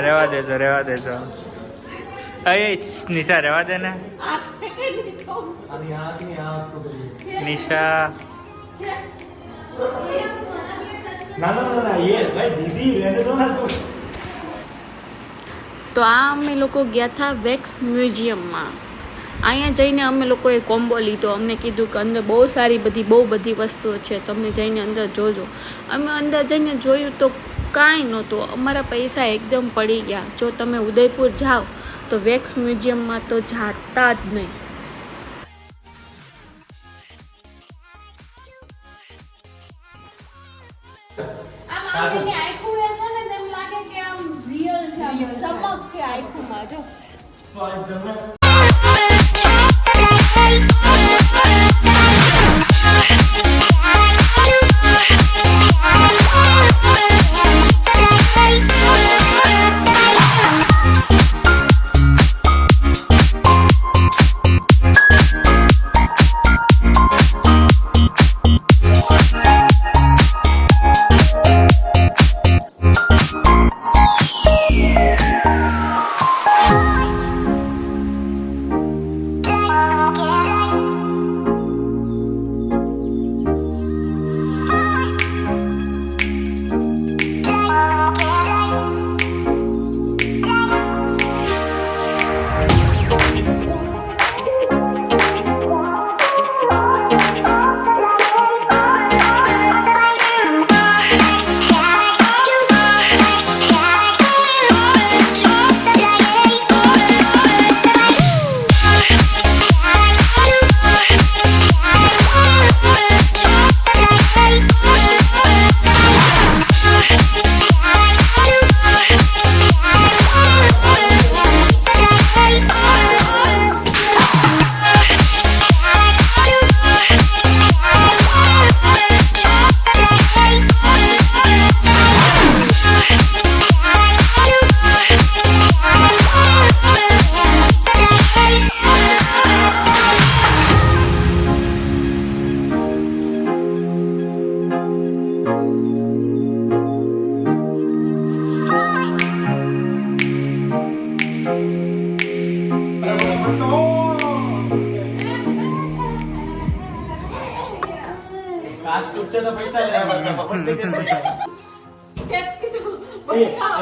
રેવા દેજો અરે નિશા રેવા દે ને નિશા તો આ અમે લોકો ગયા હતા વેક્સ મ્યુઝિયમમાં. અહીંયા જઈને અમે લોકોએ કોમ્બો લીધો. અમને કીધું કે અંદર બહુ સારી બહુ બધી વસ્તુઓ છે, તમે જઈને અંદર જોજો. અમે અંદર જઈને જોયું તો કાંઈ નહોતું. અમારા પૈસા એકદમ પડી ગયા. જો તમે ઉદયપુર જાઓ તો વેક્સ મ્યુઝિયમમાં તો જાતા જ નહીં.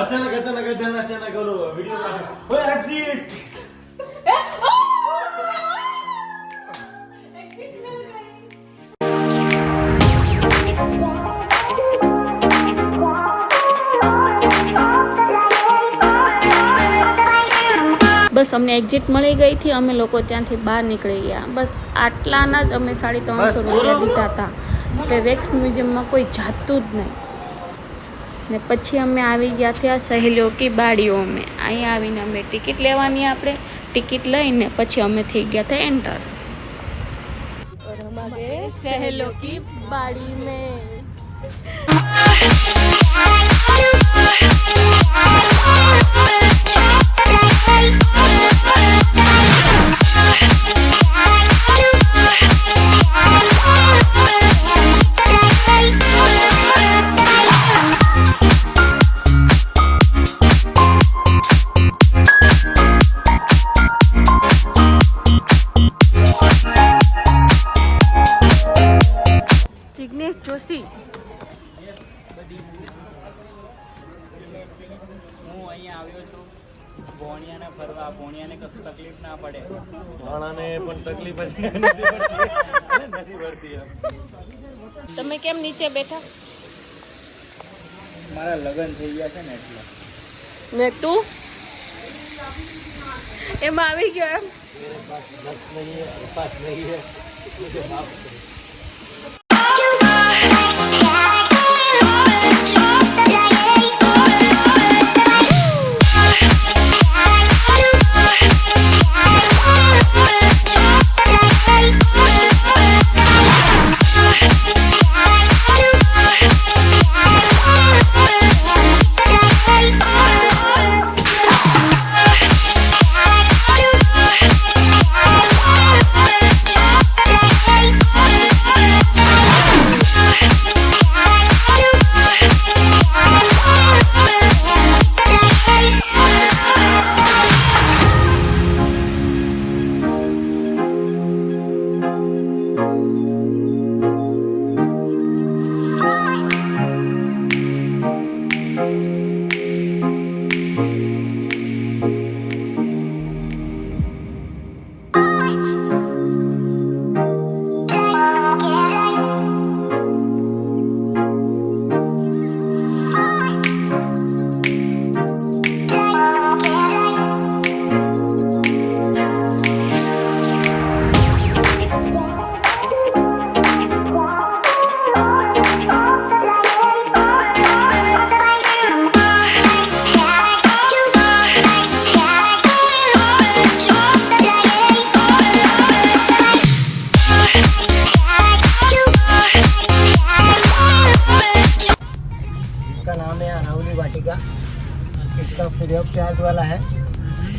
अचानक वीडियो एक्सिट બસ અમને એક્ઝિટ મળી ગઈ હતી. અમે લોકો ત્યાંથી બહાર નીકળી ગયા. બસ આટલાના જ અમે 350 રૂપિયા દીધા હતા. એટલે વેક્સ મ્યુઝિયમમાં કોઈ જાતું જ નહીં. ને પછી અમે આવી ગયા હતા સહેલીઓ કી બાડીઓ મેં. અહીંયા આવીને અમે ટિકિટ લેવાની. આપણે ટિકિટ લઈને પછી અમે થઈ ગયા હતા એન્ટર. સહેલીઓ કી બાડી મેં જોશી. હું અહીંયા આવ્યો છું ભોણિયાને ફરવા. ભોણિયાને કશું તકલીફ ના પડે. ભાણાને પણ તકલીફ જ નથી પડતી. તમે કેમ નીચે બેઠા? મારા લગ્ન થઈ ગયા છે ને એટલે. ને તું એમાં આવી ગયો એમ? मेरे पास नक्श नहीं है, पास नहीं है, मुझे माफ करो. इसका नाम है अरावली वाटिका। इसका फ्री ऑफ चार्ज वाला है,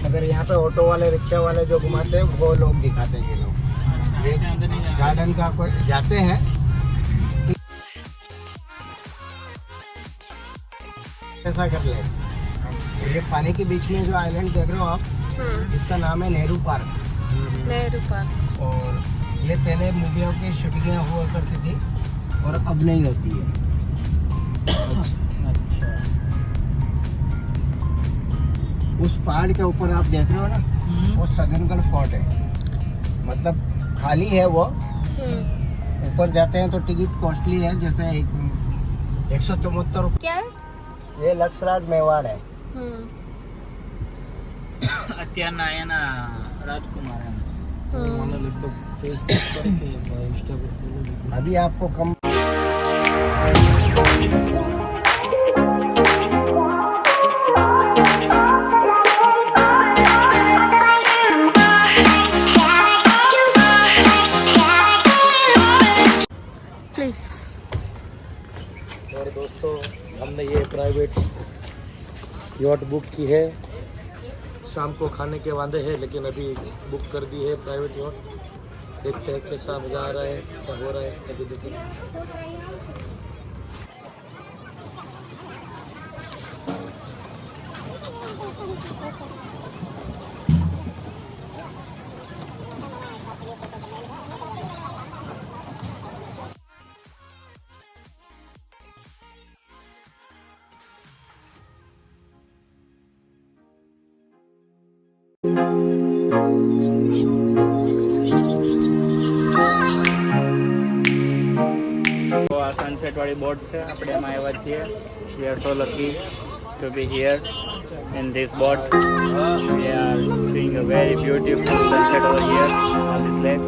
मगर यहाँ पे ऑटो वाले रिक्शा वाले जो घुमाते हैं वो लोग दिखाते हैं। ये लोग इसके अंदर नहीं जाना। गार्डन का कोई जाते हैं, ऐसा कर ले। ये पानी के बीच में जो आइलैंड देख रहे हो आप, इसका नाम है नेहरू पार्क। नेहरू पार्क। और ये पहले मूवियों की शूटिंगें हुआ करती थी और अब नहीं होती है। अच्छा। उस पहाड़ के ऊपर आप देख रहे हो ना, वो सदनगढ़ फोर्ट है, मतलब खाली है वो। ऊपर जाते हैं तो टिकट कॉस्टली है, जैसे 174। क्या है? ये लक्षराज मेवाड़ है। અત્યારના એના રાજકુમાર એમ. મને લગભગ फेसबुक पर के इंस्टा पर अभी आपको कम प्लीज। और दोस्तों, हमने ये प्राइवेट यॉट बुक की है। शाम को खाने के वादे हैं, लेकिन अभी बुक कर दी है प्राइवेट यॉट। देखते हैं कैसा मज़ा आ रहा है, क्या हो रहा है, अभी देखिए। તો આ સનસેટ વાળી બોટ છે, આપણે એમાં આવ્યા છીએ. We are so lucky to be here in this boat. We are seeing a very beautiful sunset over here on this lake.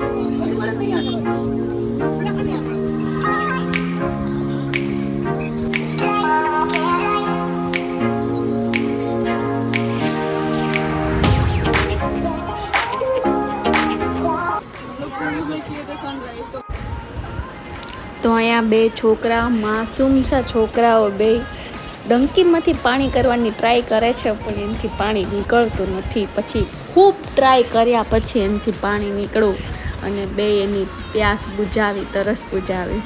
તો અહીંયા બે છોકરા, માસૂમ સા છોકરાઓ બે ડંકીમાંથી પાણી કરવાની ટ્રાય કરે છે, પણ એનાથી પાણી નીકળતું નથી. પછી ખૂબ ટ્રાય કર્યા પછી એનાથી પાણી નીકળ્યું અને બે એની પ્યાસ બુઝાવી, તરસ બુઝાવી.